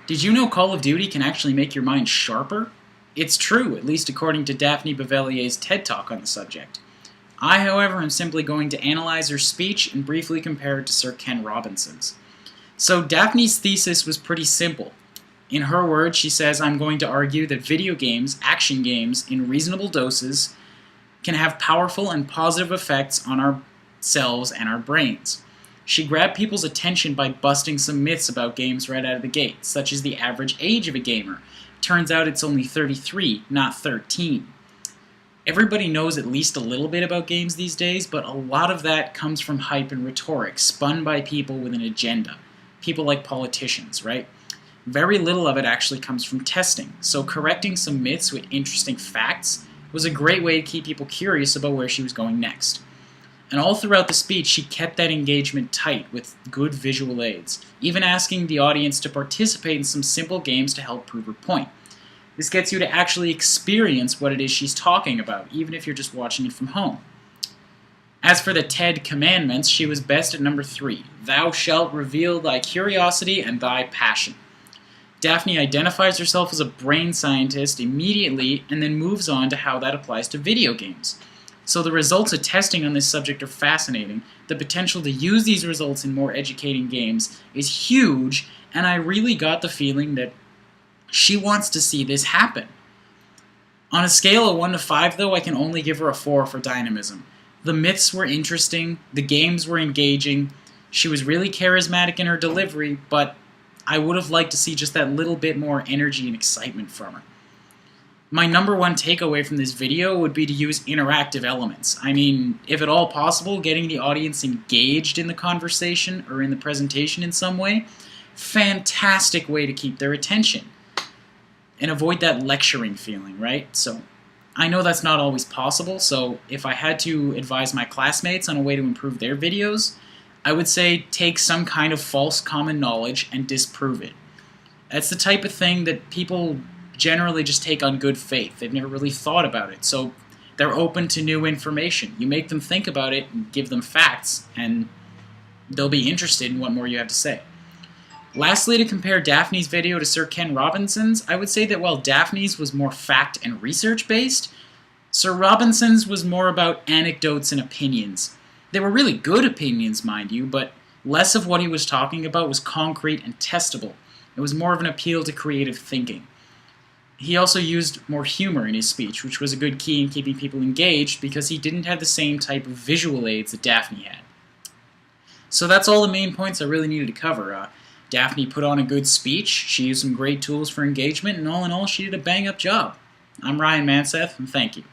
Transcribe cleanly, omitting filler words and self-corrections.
Did you know Call of Duty can actually make your mind sharper? It's true, at least according to Daphne Bavilier's TED Talk on the subject. I, however, am simply going to analyze her speech and briefly compare it to Sir Ken Robinson's. So Daphne's thesis was pretty simple. In her words, she says, "I'm going to argue that video games, action games, in reasonable doses, can have powerful and positive effects on ourselves and our brains." She grabbed people's attention by busting some myths about games right out of the gate, such as the average age of a gamer. Turns out it's only 33, not 13. Everybody knows at least a little bit about games these days, but a lot of that comes from hype and rhetoric, spun by people with an agenda. People like politicians, right? Very little of it actually comes from testing, so correcting some myths with interesting facts was a great way to keep people curious about where she was going next. And all throughout the speech, she kept that engagement tight with good visual aids, even asking the audience to participate in some simple games to help prove her point. This gets you to actually experience what it is she's talking about, even if you're just watching it from home. As for the TED commandments, she was best at number 3. Thou shalt reveal thy curiosity and thy passion. Daphne identifies herself as a brain scientist immediately and then moves on to how that applies to video games. So the results of testing on this subject are fascinating. The potential to use these results in more educating games is huge, and I really got the feeling that she wants to see this happen. On a scale of 1 to 5, though, I can only give her a 4 for dynamism. The myths were interesting, the games were engaging, she was really charismatic in her delivery, but I would have liked to see just that little bit more energy and excitement from her. My number one takeaway from this video would be to use interactive elements. I mean, if at all possible, getting the audience engaged in the conversation or in the presentation in some way. Fantastic way to keep their attention. And avoid that lecturing feeling, right? So, I know that's not always possible, so if I had to advise my classmates on a way to improve their videos, I would say take some kind of false common knowledge and disprove it. That's the type of thing that people generally just take on good faith. They've never really thought about it, so they're open to new information. You make them think about it and give them facts, and they'll be interested in what more you have to say. Lastly, to compare Daphne's video to Sir Ken Robinson's, I would say that while Daphne's was more fact and research-based, Sir Robinson's was more about anecdotes and opinions. They were really good opinions, mind you, but less of what he was talking about was concrete and testable. It was more of an appeal to creative thinking. He also used more humor in his speech, which was a good key in keeping people engaged because he didn't have the same type of visual aids that Daphne had. So that's all the main points I really needed to cover. Daphne put on a good speech, she used some great tools for engagement, and all in all, she did a bang-up job. I'm Ryan Manseth, and thank you.